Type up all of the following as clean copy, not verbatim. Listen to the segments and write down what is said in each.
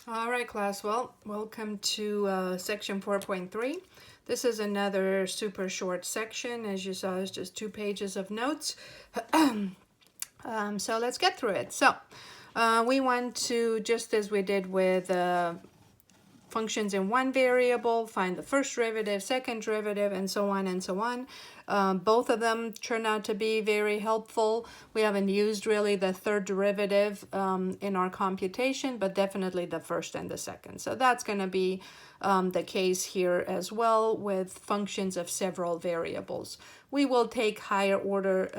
All right, class. Well, welcome to section 4.3. This is another super short section. As you saw, it's just 2 pages of notes. So let's get through it. So we want to, just as we did with functions in one variable, find the first derivative, second derivative, and so on and so on. Both of them turn out to be very helpful. We haven't used really the third derivative in our computation, but definitely the first and the second. So that's going to be the case here as well with functions of several variables. We will take higher order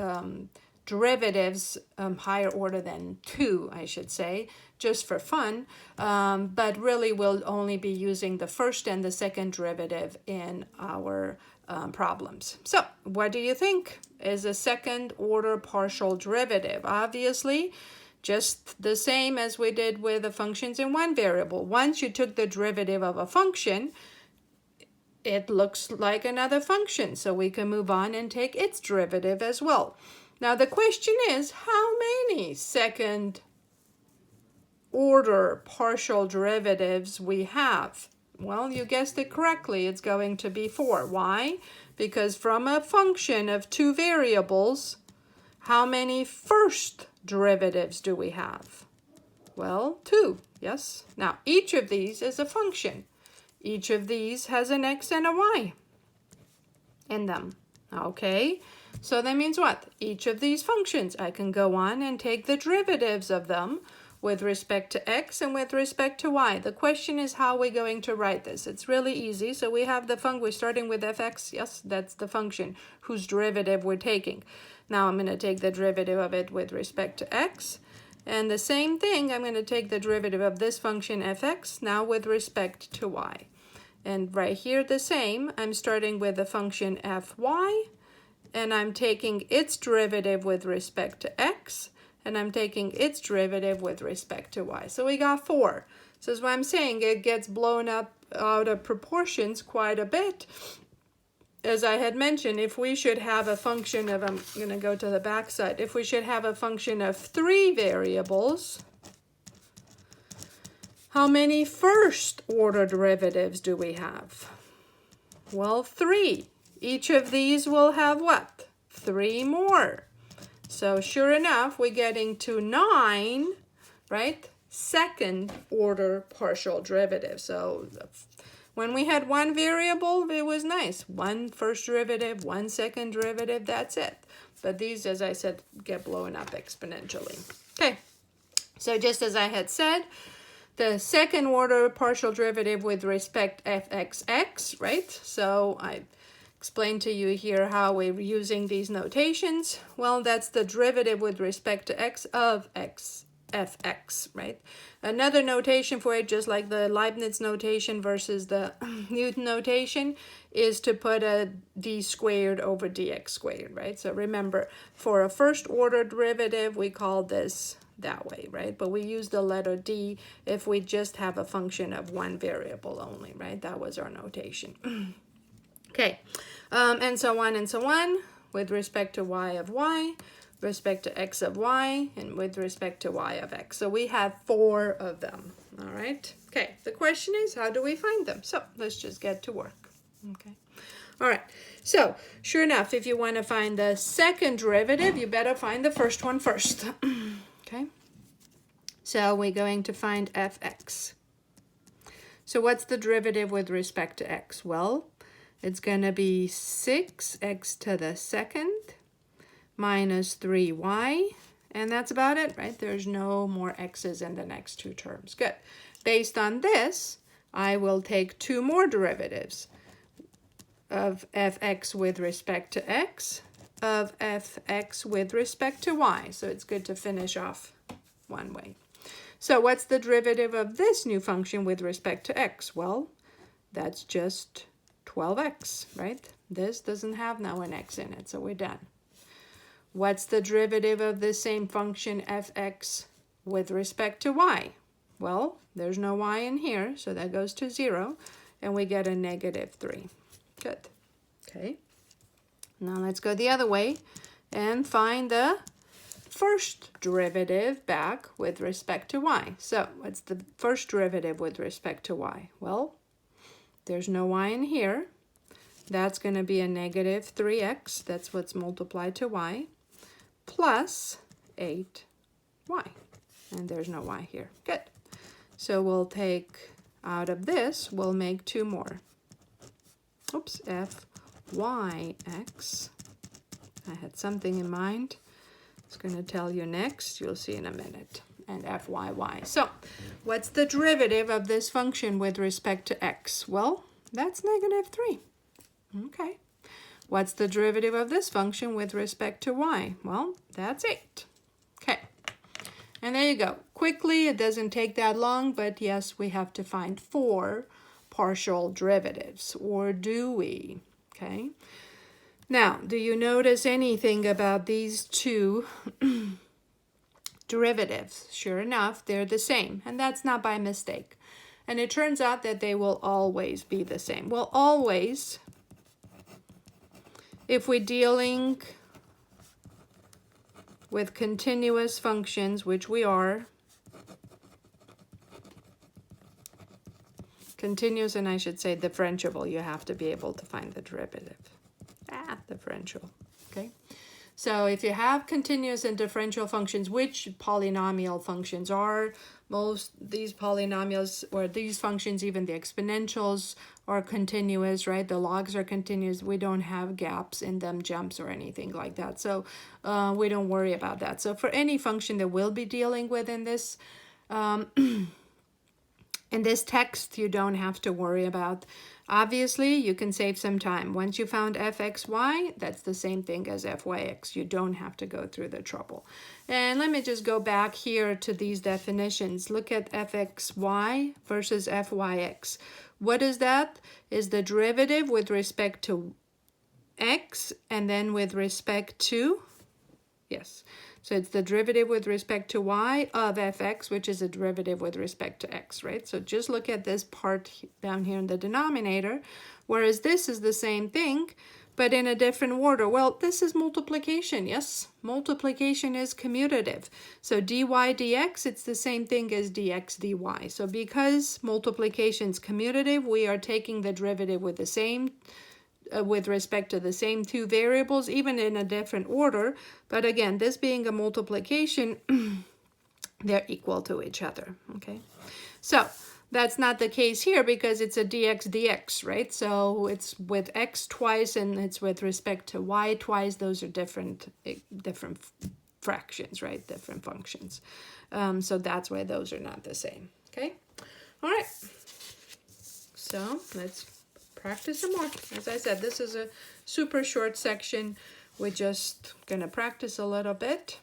derivatives, higher order than 2, I should say, just for fun, but really we'll only be using the first and the second derivative in our problems. So what do you think is a second order partial derivative? Obviously, just the same as we did with the functions in one variable. Once you took the derivative of a function, it looks like another function, so we can move on and take its derivative as well. Now the question is, how many second order partial derivatives we have? Well, you guessed it correctly. It's going to be 4. Why? Because from a function of 2 variables, how many first derivatives do we have? Well, 2. Yes. Now, each of these is a function. Each of these has an x and a y in them. Okay. So that means what? Each of these functions, I can go on and take the derivatives of them with respect to x and with respect to y. The question is, how are we going to write this? It's really easy. So we have the function, we're starting with fx. Yes, that's the function whose derivative we're taking. Now I'm going to take the derivative of it with respect to x. And the same thing, I'm going to take the derivative of this function fx now with respect to y. And right here the same, I'm starting with the function fy, and I'm taking its derivative with respect to x, and I'm taking its derivative with respect to y. So we got 4. So that's why I'm saying it gets blown up out of proportions quite a bit. As I had mentioned, if we should have a function of, I'm going to go to the back side, if we should have a function of 3 variables, how many first order derivatives do we have? Well, 3. Each of these will have what? 3 more. So sure enough, we're getting to 9, right? Second order partial derivative. So when we had one variable, it was nice. 1 first derivative, 1 second derivative, that's it. But these, as I said, get blown up exponentially. Okay, so just as I had said, the second order partial derivative with respect fxx, right? So I explain to you here how we're using these notations. Well, that's the derivative with respect to x of fx, right? Another notation for it, just like the Leibniz notation versus the Newton notation, is to put a d squared over dx squared, right? So remember, for a first order derivative, we call this that way, right? But we use the letter d if we just have a function of one variable only, right? That was our notation. Okay, and so on with respect to y of y, respect to x of y, and with respect to y of x. So we have 4 of them, all right? Okay, the question is, how do we find them? So let's just get to work, okay? All right, so sure enough, if you want to find the second derivative, you better find the first one first, okay? So we're going to find fx. So what's the derivative with respect to x? Well, it's going to be 6x to the second minus 3y, and that's about it, right? There's no more x's in the next 2 terms. Good. Based on this, I will take 2 more derivatives of fx with respect to x, of fx with respect to y. So it's good to finish off one way. So what's the derivative of this new function with respect to x? Well, that's just 12x, right? This doesn't have now an x in it, so we're done. What's the derivative of this same function fx with respect to y? Well, there's no y in here, so that goes to 0, and we get a -3. Good. Okay. Now let's go the other way and find the first derivative back with respect to y. So what's the first derivative with respect to y? Well, there's no y in here. That's going to be a negative 3x. That's what's multiplied to y. Plus 8y. And there's no y here. Good. So we'll take out of this, we'll make 2 more. Oops, fyx. I had something in mind. It's going to tell you next. You'll see in a minute. And fyy. So what's the derivative of this function with respect to x? Well, that's negative 3. Okay. What's the derivative of this function with respect to y? Well, that's 8. Okay. And there you go. Quickly, it doesn't take that long, but yes, we have to find 4 partial derivatives. Or do we? Okay. Now, do you notice anything about these 2 derivatives? Sure enough, they're the same, and that's not by mistake. And it turns out that they will always be the same. Well, always, if we're dealing with continuous functions, which we are, continuous, and I should say differentiable, you have to be able to find the derivative. Differential, okay? So if you have continuous and differential functions, which polynomial functions are, most these polynomials or these functions, even the exponentials are continuous, right? The logs are continuous. We don't have gaps in them, jumps or anything like that. So we don't worry about that. So for any function that we'll be dealing with in this text, you don't have to worry about. Obviously, you can save some time. Once you found fxy, that's the same thing as fyx. You don't have to go through the trouble. And let me just go back here to these definitions. Look at fxy versus fyx. What is that? Is the derivative with respect to x and then with respect to, yes. So it's the derivative with respect to y of fx, which is a derivative with respect to x, right? So just look at this part down here in the denominator, whereas this is the same thing, but in a different order. Well, this is multiplication, yes? Multiplication is commutative. So dy dx, it's the same thing as dx dy. So because multiplication is commutative, we are taking the derivative with the same with respect to the same 2 variables, even in a different order. But again, this being a multiplication, they're equal to each other, okay? So that's not the case here because it's a dx dx, right? So it's with x twice and it's with respect to y twice. Those are different fractions, right? Different functions. So that's why those are not the same, okay? All right. So let's practice some more. As I said, this is a super short section. We're just going to practice a little bit.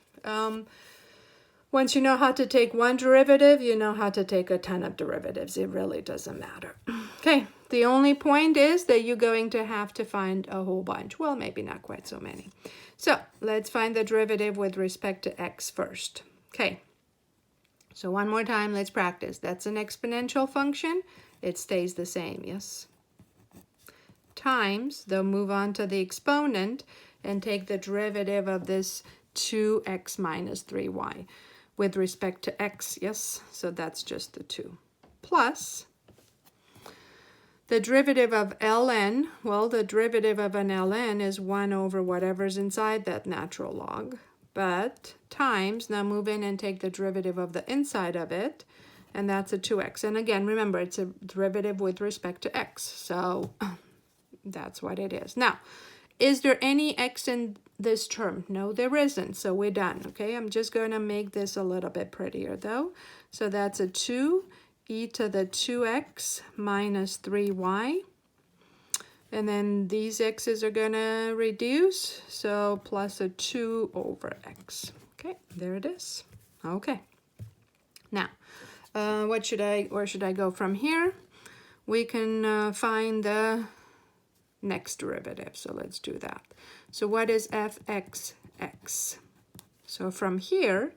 Once you know how to take one derivative, you know how to take a ton of derivatives. It really doesn't matter. Okay, the only point is that you're going to have to find a whole bunch. Well, maybe not quite so many. So let's find the derivative with respect to x first. Okay, so one more time, let's practice. That's an exponential function. It stays the same, yes? Times, they'll move on to the exponent and take the derivative of this 2x minus 3y with respect to x, yes? So that's just the 2. Plus, the derivative of ln, well, the derivative of an ln is 1 over whatever's inside that natural log. But times, now move in and take the derivative of the inside of it, and that's a 2x. And again, remember, it's a derivative with respect to x. So that's what it is. Now, is there any x in this term? No, there isn't. So we're done. Okay, I'm just going to make this a little bit prettier though. So that's a 2 e to the 2x minus 3y. And then these x's are going to reduce. So plus a 2 over x. Okay, there it is. Okay. Now, where should I go from here? We can find the next derivative. So let's do that. So what is fxx? So from here,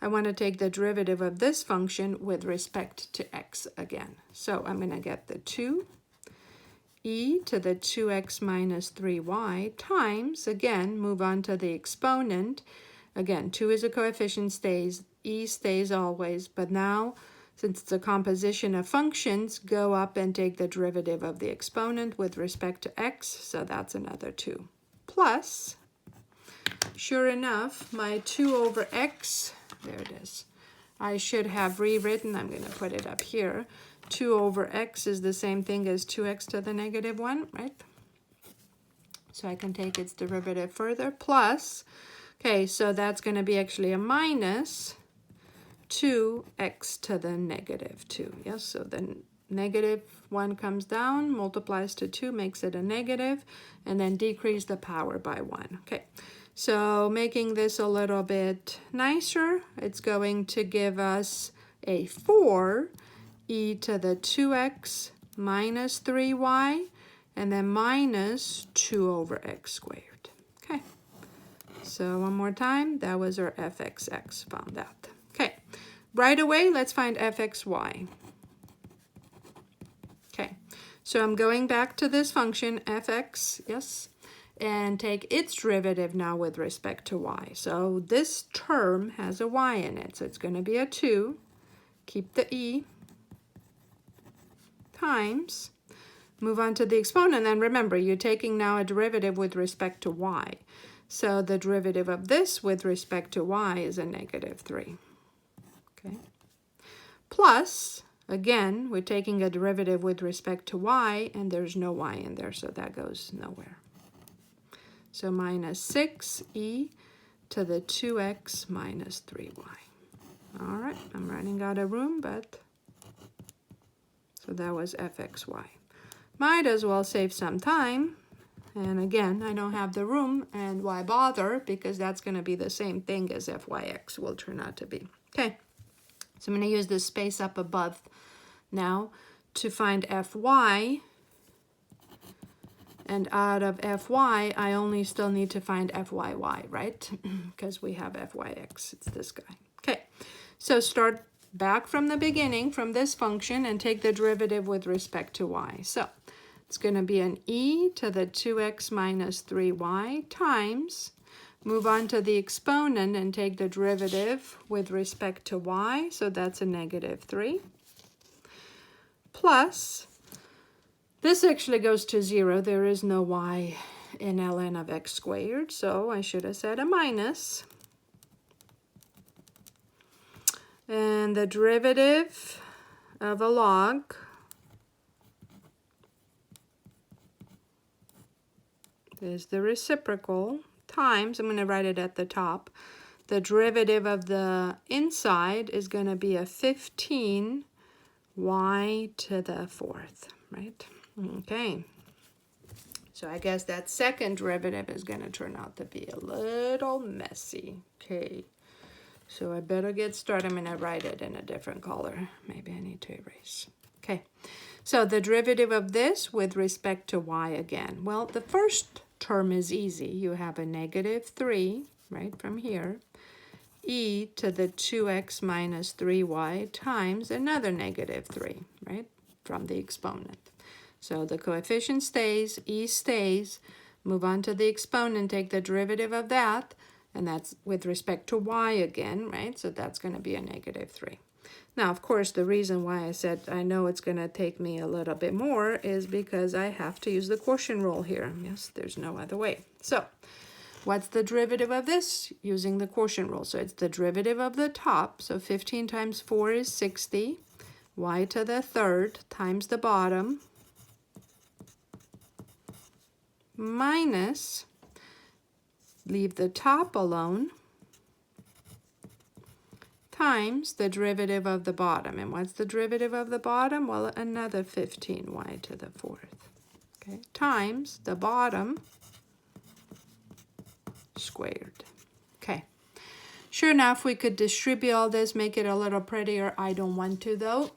I want to take the derivative of this function with respect to x again. So I'm going to get the 2 e to the 2x minus 3y times, again, move on to the exponent, Again, 2 is a coefficient, stays, e stays always, but now, since it's a composition of functions, go up and take the derivative of the exponent with respect to x, so that's another 2. Plus, sure enough, my 2 over x, there it is. I should have rewritten, I'm going to put it up here. 2 over x is the same thing as 2x to the negative 1, right? So I can take its derivative further, plus, okay, so that's going to be actually a minus 2x to the negative 2. Yes, so the negative 1 comes down, multiplies to 2, makes it a negative, and then decrease the power by 1. Okay, so making this a little bit nicer, it's going to give us a 4 e to the 2x minus 3y, and then minus 2 over x squared. Okay, so one more time, that was our fxx, found that. Okay, right away, let's find fxy. Okay, so I'm going back to this function, fx, yes, and take its derivative now with respect to y. So this term has a y in it, so it's going to be a 2, keep the e, times, move on to the exponent, and remember, you're taking now a derivative with respect to y. So the derivative of this with respect to y is a negative 3. Okay. Plus, again, we're taking a derivative with respect to y, and there's no y in there, so that goes nowhere. So minus 6e to the 2x minus 3y. All right, I'm running out of room, but so that was fxy. Might as well save some time. And again, I don't have the room, and why bother? Because that's going to be the same thing as fyx will turn out to be. Okay, so I'm going to use this space up above now to find fy. And out of fy, I only still need to find fyy, right? Because we have fyx, it's this guy. Okay, so start back from the beginning, from this function, and take the derivative with respect to y. So it's going to be an e to the 2x minus 3y times, move on to the exponent and take the derivative with respect to y, so that's a negative 3, plus, this actually goes to 0, there is no y in ln of x squared, so I should have said a minus, and the derivative of a log is the reciprocal times, I'm going to write it at the top, the derivative of the inside is going to be a 15 y to the 4th, right? Okay, so I guess that second derivative is going to turn out to be a little messy. Okay, so I better get started. I'm going to write it in a different color. Maybe I need to erase. Okay, so the derivative of this with respect to y again. Well, the first term is easy. You have a negative 3, right, from here, e to the 2x minus 3y times another negative 3, right, from the exponent. So the coefficient stays, e stays, move on to the exponent, take the derivative of that, and that's with respect to y again, right? So that's going to be a negative 3. Now, of course, the reason why I said I know it's going to take me a little bit more is because I have to use the quotient rule here. Yes, there's no other way. So what's the derivative of this? Using the quotient rule. So it's the derivative of the top. So 15 times 4 is 60. Y to the 3rd times the bottom minus, leave the top alone, times the derivative of the bottom. And what's the derivative of the bottom? Well, another 15y to the 4th. Okay, times the bottom squared. Okay. Sure enough, we could distribute all this, make it a little prettier. I don't want to, though.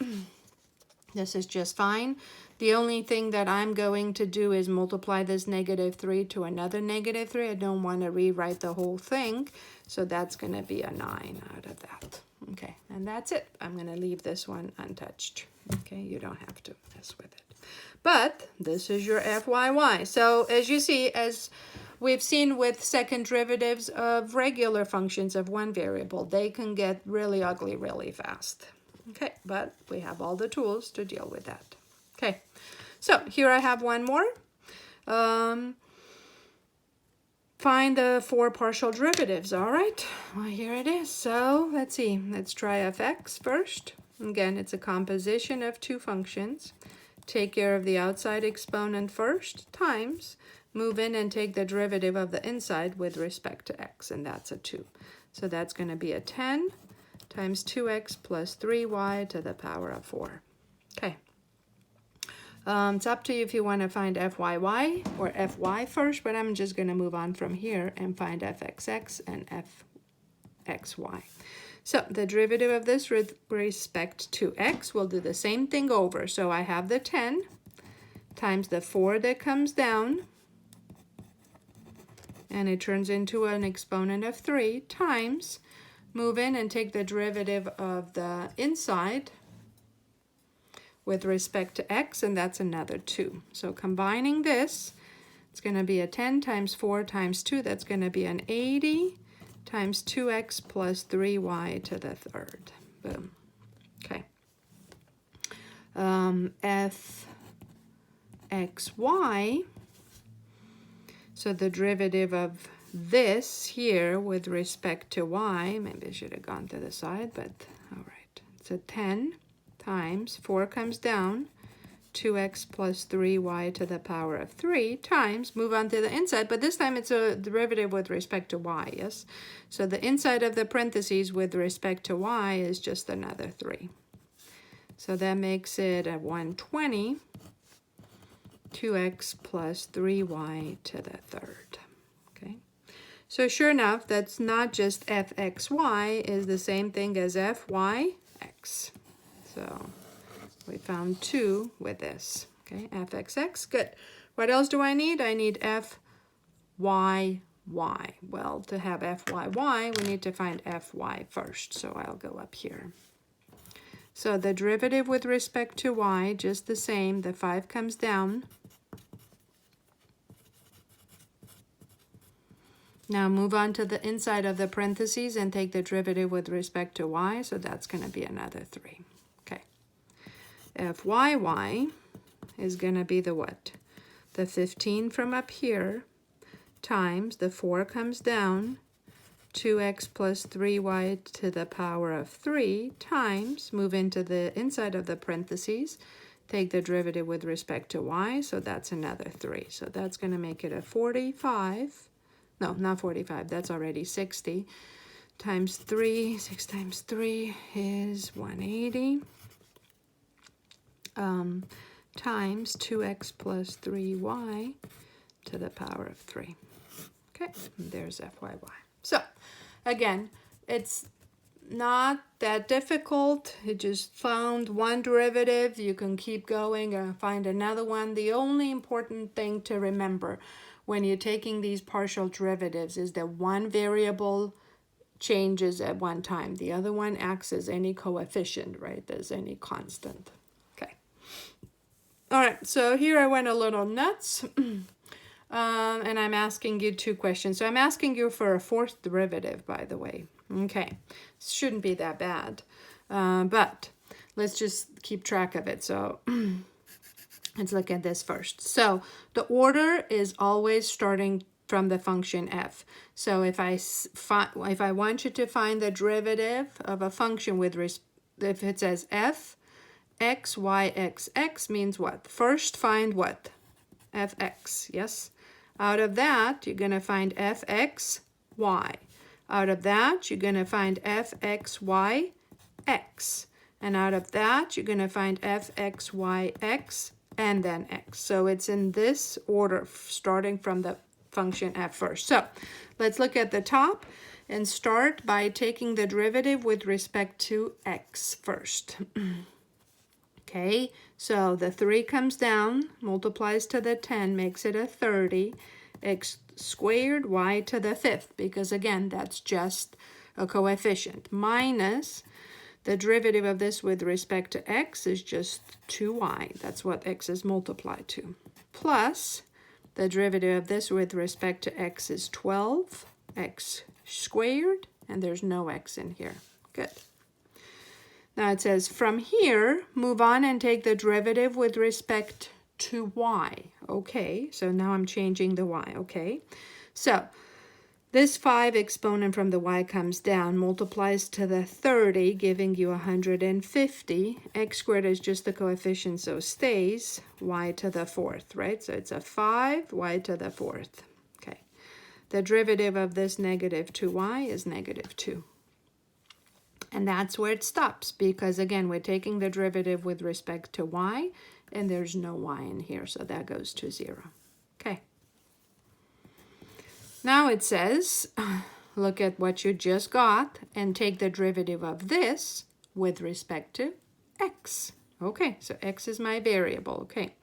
This is just fine. The only thing that I'm going to do is multiply this negative 3 to another negative 3. I don't want to rewrite the whole thing. So that's going to be a 9 out of that. Okay, and that's it. I'm going to leave this one untouched. Okay, you don't have to mess with it. But this is your FYY. So as you see, as we've seen with second derivatives of regular functions of one variable, they can get really ugly really fast. Okay, but we have all the tools to deal with that. Okay, so here I have one more. Find the 4 partial derivatives. All right, well, here it is. So let's see. Let's try fx first. Again, it's a composition of 2 functions. Take care of the outside exponent first, times, move in and take the derivative of the inside with respect to x, and that's a 2. So that's going to be a 10 times 2x plus 3y to the power of 4. Okay. It's up to you if you want to find fyy or fy first, but I'm just going to move on from here and find fxx and fxy. So the derivative of this with respect to x, we'll do the same thing over. So I have the 10 times the 4 that comes down, and it turns into an exponent of 3, times, move in and take the derivative of the inside with respect to x, and that's another 2. So combining this, it's going to be a 10 times 4 times 2. That's going to be an 80 times 2x plus 3y to the third. Boom. Okay. fxy, so the derivative of this here with respect to y, maybe I should have gone to the side, but all right. It's a 10 times 4 comes down, 2x plus 3y to the power of 3 times, move on to the inside, but this time it's a derivative with respect to y, yes? So the inside of the parentheses with respect to y is just another 3. So that makes it a 120, 2x plus 3y to the third. Okay. So sure enough, that's not just fxy, is the same thing as fyx. So we found 2 with this. Okay, fxx, good. What else do I need? I need fyy. Well, to have fyy, we need to find fy first. So I'll go up here. So the derivative with respect to y, just the same. The 5 comes down. Now move on to the inside of the parentheses and take the derivative with respect to y. So that's going to be another 3. Okay. fyy is going to be the what? The 15 from up here times the 4 comes down, 2x plus 3y to the power of 3 times, move into the inside of the parentheses, take the derivative with respect to y, so that's another 3. So that's going to make it a 45. No, not 45, that's already 60. Times 3, 6 times 3 is 180. Times 2x plus 3y to the power of 3. Okay, and there's fyy. So, again, it's not that difficult. You just found one derivative. You can keep going and find another one. The only important thing to remember when you're taking these partial derivatives is that one variable changes at one time. The other one acts as any coefficient, right? As any constant. Okay. All right, so here I went a little nuts. And I'm asking you 2 questions. So I'm asking you for a 4th derivative, by the way. Okay, shouldn't be that bad. But let's just keep track of it. So let's look at this first. So the order is always starting from the function f. So if I want you to find the derivative of a function with if it says f x y x x means what? First find what? Fx, yes? Out of that, you're going to find fx y. Out of that, you're going to find fx y x. And out of that, you're going to find fx y x and then x. So it's in this order, starting from the function f first. So let's look at the top and start by taking the derivative with respect to x first. Okay, so the 3 comes down, multiplies to the 10, makes it a 30, x squared y to the 5th, because again, that's just a coefficient, minus the derivative of this with respect to x is just 2y. That's what x is multiplied to. Plus The derivative of this with respect to x is 12x squared, and there's no x in here. Good. Now it says, from here, move on and take the derivative with respect to y. Okay, so now I'm changing the y, okay? So this 5 exponent from the y comes down, multiplies to the 30, giving you 150. X squared is just the coefficient, so stays y to the 4th, right? So it's a 5, y to the 4th. Okay. The derivative of this negative 2y is negative 2. And that's where it stops, because again, we're taking the derivative with respect to y, and there's no y in here, so that goes to 0. Okay. Now it says, look at what you just got, and take the derivative of this with respect to x. Okay, so x is my variable. Okay,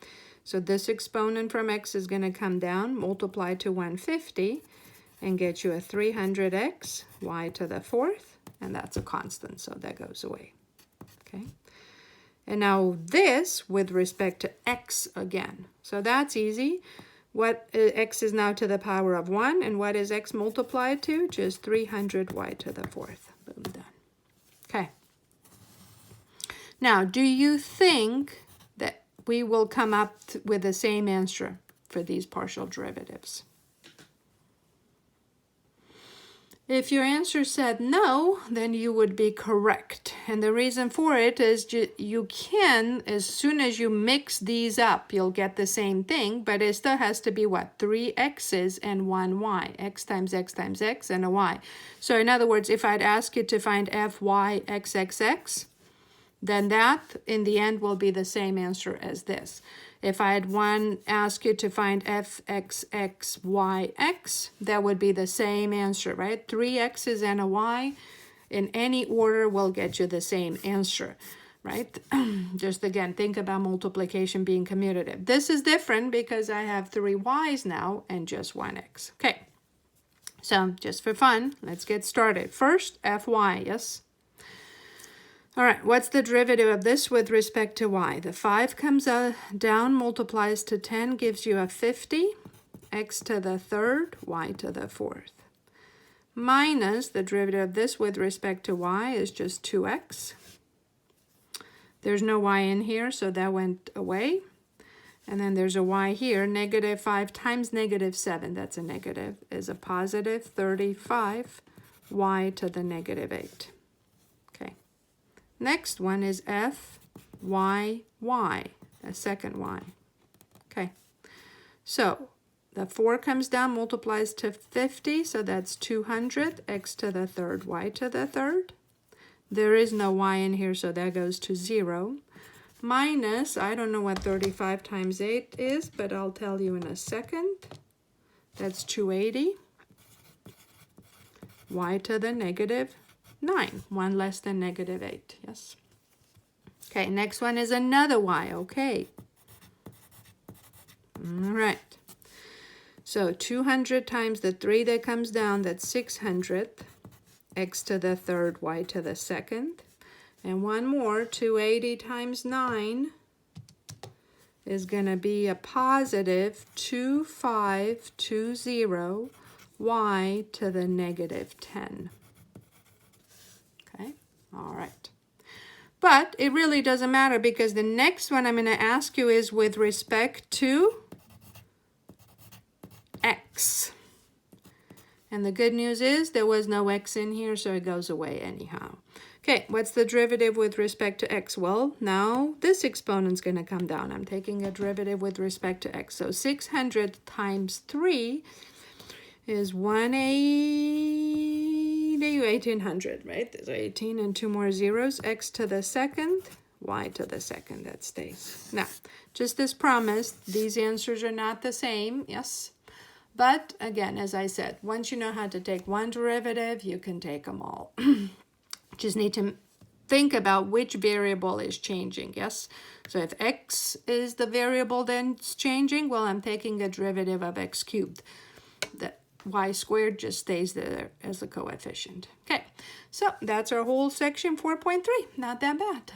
so this exponent from x is going to come down, multiply to 150, and get you a 300x, y to the 4th. And that's a constant, so that goes away. Okay. And now this with respect to x again. So that's easy. What x is now to the power of 1, and what is x multiplied to? Just 300y to the 4th. Boom, done. Okay. Now, do you think that we will come up with the same answer for these partial derivatives? If your answer said no, then you would be correct. And the reason for it is you can, as soon as you mix these up, you'll get the same thing, but it still has to be what? 3 x's and 1 y. X times x times x and a y. So in other words, if I'd ask you to find fy xxx, then that in the end will be the same answer as this. If I had ask you to find fxxyx, that would be the same answer, right? 3 x's and a y in any order will get you the same answer, right? Just again, think about multiplication being commutative. This is different because I have 3 y's now and just 1 x. Okay, so just for fun, let's get started. First, fy, yes? All right, what's the derivative of this with respect to y? The 5 comes down, multiplies to 10, gives you a 50, x to the 3rd, y to the 4th. Minus the derivative of this with respect to y is just 2x. There's no y in here, so that went away. And then there's a y here, negative 5 times negative 7, that's a negative, is a positive 35, y to the negative 8. Next one is f, y, y, a second y. Okay, so the 4 comes down, multiplies to 50, so that's 200, x to the 3rd, y to the 3rd. There is no y in here, so that goes to 0. Minus, I don't know what 35 times 8 is, but I'll tell you in a second. That's 280, y to the negative 9, 1 less than negative 8, yes. Okay, next one is another y, okay. All right. So 200 times the 3 that comes down, that's 600, x to the 3rd, y to the 2nd. And one more, 280 times 9 is going to be a positive 2520, y to the negative 10. Okay, all right. But it really doesn't matter because the next one I'm going to ask you is with respect to x. And the good news is there was no x in here, so it goes away anyhow. Okay, what's the derivative with respect to x? Well, now this exponent's going to come down. I'm taking a derivative with respect to x. So 600 times 3 is 1800, right? There's 18 and 2 more zeros. X to the 2nd, y to the 2nd, that stays. Now, just as promised, these answers are not the same, yes? But again, as I said, once you know how to take one derivative, you can take them all. Just need to think about which variable is changing, yes? So if x is the variable that's changing, well, I'm taking a derivative of x cubed. The y squared just stays there as a coefficient. Okay, so that's our whole section 4.3. Not that bad.